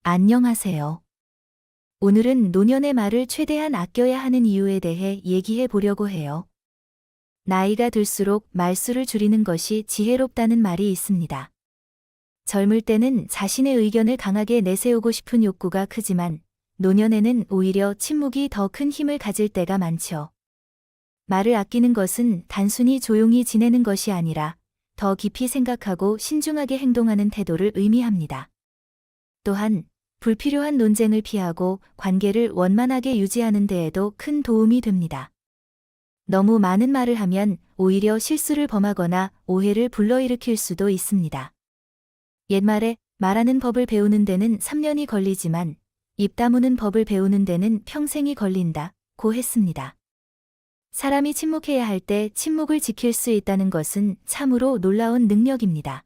안녕하세요. 오늘은 노년의 말을 최대한 아껴야 하는 이유에 대해 얘기해 보려고 해요. 나이가 들수록 말수를 줄이는 것이 지혜롭다는 말이 있습니다. 젊을 때는 자신의 의견을 강하게 내세우고 싶은 욕구가 크지만 노년에는 오히려 침묵이 더 큰 힘을 가질 때가 많죠. 말을 아끼는 것은 단순히 조용히 지내는 것이 아니라 더 깊이 생각하고 신중하게 행동하는 태도를 의미합니다. 또한 불필요한 논쟁을 피하고 관계를 원만하게 유지하는 데에도 큰 도움이 됩니다. 너무 많은 말을 하면 오히려 실수를 범하거나 오해를 불러일으킬 수도 있습니다. 옛말에 말하는 법을 배우는 데는 3년이 걸리지만 입 다무는 법을 배우는 데는 평생이 걸린다고 했습니다. 사람이 침묵해야 할 때 침묵을 지킬 수 있다는 것은 참으로 놀라운 능력입니다.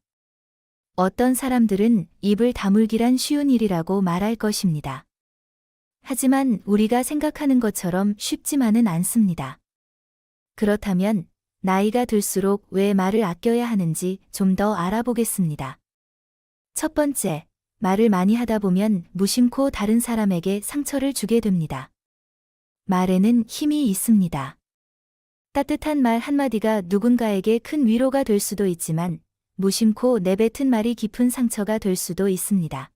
어떤 사람들은 입을 다물기란 쉬운 일이라고 말할 것입니다. 하지만 우리가 생각하는 것처럼 쉽지만은 않습니다. 그렇다면 나이가 들수록 왜 말을 아껴야 하는지 좀 더 알아보겠습니다. 첫 번째, 말을 많이 하다 보면 무심코 다른 사람에게 상처를 주게 됩니다. 말에는 힘이 있습니다. 따뜻한 말 한마디가 누군가에게 큰 위로가 될 수도 있지만 무심코 내뱉은 말이 깊은 상처가 될 수도 있습니다.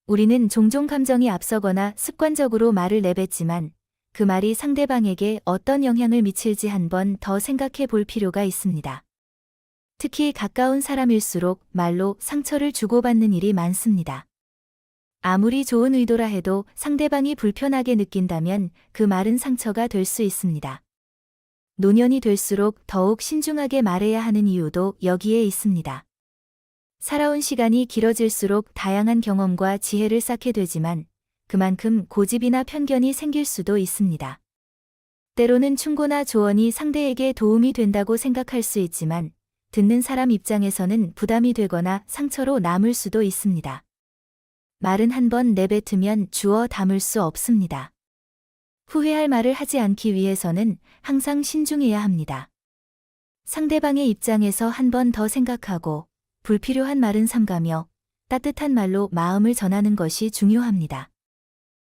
우리는 종종 감정이 앞서거나 습관적으로 말을 내뱉지만 그 말이 상대방에게 어떤 영향을 미칠지 한 번 더 생각해 볼 필요가 있습니다. 특히 가까운 사람일수록 말로 상처를 주고받는 일이 많습니다. 아무리 좋은 의도라 해도 상대방이 불편하게 느낀다면 그 말은 상처가 될 수 있습니다. 노년이 될수록 더욱 신중하게 말해야 하는 이유도 여기에 있습니다. 살아온 시간이 길어질수록 다양한 경험과 지혜를 쌓게 되지만 그만큼 고집이나 편견이 생길 수도 있습니다. 때로는 충고나 조언이 상대에게 도움이 된다고 생각할 수 있지만 듣는 사람 입장에서는 부담이 되거나 상처로 남을 수도 있습니다. 말은 한 번 내뱉으면 주워 담을 수 없습니다. 후회할 말을 하지 않기 위해서는 항상 신중해야 합니다. 상대방의 입장에서 한 번 더 생각하고 불필요한 말은 삼가며 따뜻한 말로 마음을 전하는 것이 중요합니다.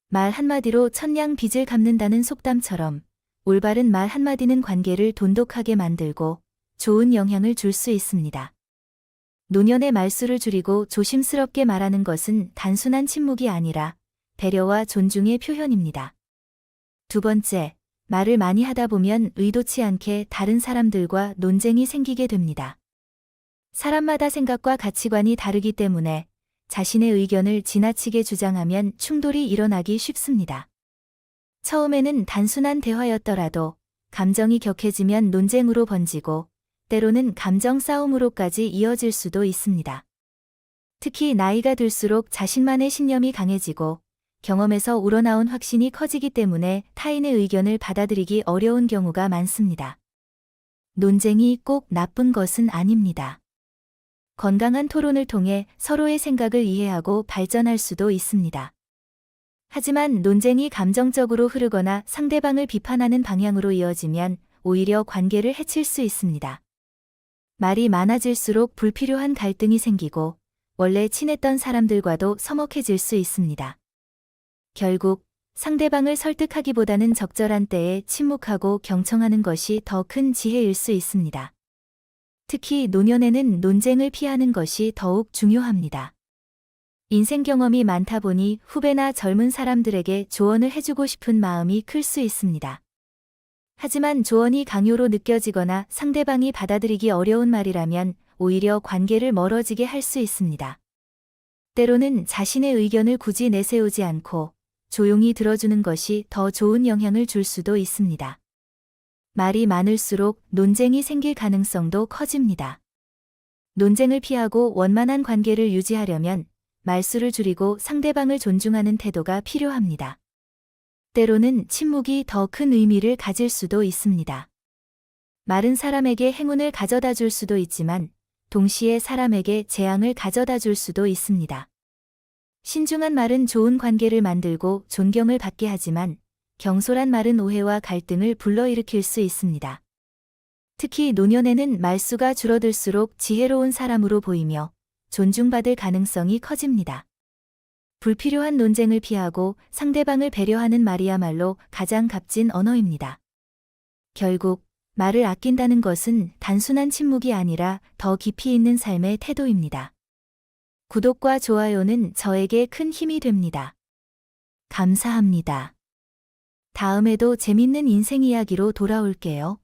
말 한마디로 천냥 빚을 갚는다는 속담처럼 올바른 말 한마디는 관계를 돈독하게 만들고 좋은 영향을 줄 수 있습니다. 노년의 말수를 줄이고 조심스럽게 말하는 것은 단순한 침묵이 아니라 배려와 존중의 표현입니다. 두 번째, 말을 많이 하다 보면 의도치 않게 다른 사람들과 논쟁이 생기게 됩니다. 사람마다 생각과 가치관이 다르기 때문에 자신의 의견을 지나치게 주장하면 충돌이 일어나기 쉽습니다. 처음에는 단순한 대화였더라도 감정이 격해지면 논쟁으로 번지고 때로는 감정 싸움으로까지 이어질 수도 있습니다. 특히 나이가 들수록 자신만의 신념이 강해지고 경험에서 우러나온 확신이 커지기 때문에 타인의 의견을 받아들이기 어려운 경우가 많습니다. 논쟁이 꼭 나쁜 것은 아닙니다. 건강한 토론을 통해 서로의 생각을 이해하고 발전할 수도 있습니다. 하지만 논쟁이 감정적으로 흐르거나 상대방을 비판하는 방향으로 이어지면 오히려 관계를 해칠 수 있습니다. 말이 많아질수록 불필요한 갈등이 생기고 원래 친했던 사람들과도 서먹해질 수 있습니다. 결국 상대방을 설득하기보다는 적절한 때에 침묵하고 경청하는 것이 더 큰 지혜일 수 있습니다. 특히 노년에는 논쟁을 피하는 것이 더욱 중요합니다. 인생 경험이 많다 보니 후배나 젊은 사람들에게 조언을 해주고 싶은 마음이 클 수 있습니다. 하지만 조언이 강요로 느껴지거나 상대방이 받아들이기 어려운 말이라면 오히려 관계를 멀어지게 할 수 있습니다. 때로는 자신의 의견을 굳이 내세우지 않고 조용히 들어주는 것이 더 좋은 영향을 줄 수도 있습니다. 말이 많을수록 논쟁이 생길 가능성도 커집니다. 논쟁을 피하고 원만한 관계를 유지하려면 말수를 줄이고 상대방을 존중하는 태도가 필요합니다. 때로는 침묵이 더 큰 의미를 가질 수도 있습니다. 말은 사람에게 행운을 가져다 줄 수도 있지만 동시에 사람에게 재앙을 가져다 줄 수도 있습니다. 신중한 말은 좋은 관계를 만들고 존경을 받게 하지만 경솔한 말은 오해와 갈등을 불러일으킬 수 있습니다. 특히 노년에는 말수가 줄어들수록 지혜로운 사람으로 보이며 존중받을 가능성이 커집니다. 불필요한 논쟁을 피하고 상대방을 배려하는 말이야말로 가장 값진 언어입니다. 결국 말을 아낀다는 것은 단순한 침묵이 아니라 더 깊이 있는 삶의 태도입니다. 구독과 좋아요는 저에게 큰 힘이 됩니다. 감사합니다. 다음에도 재밌는 인생 이야기로 돌아올게요.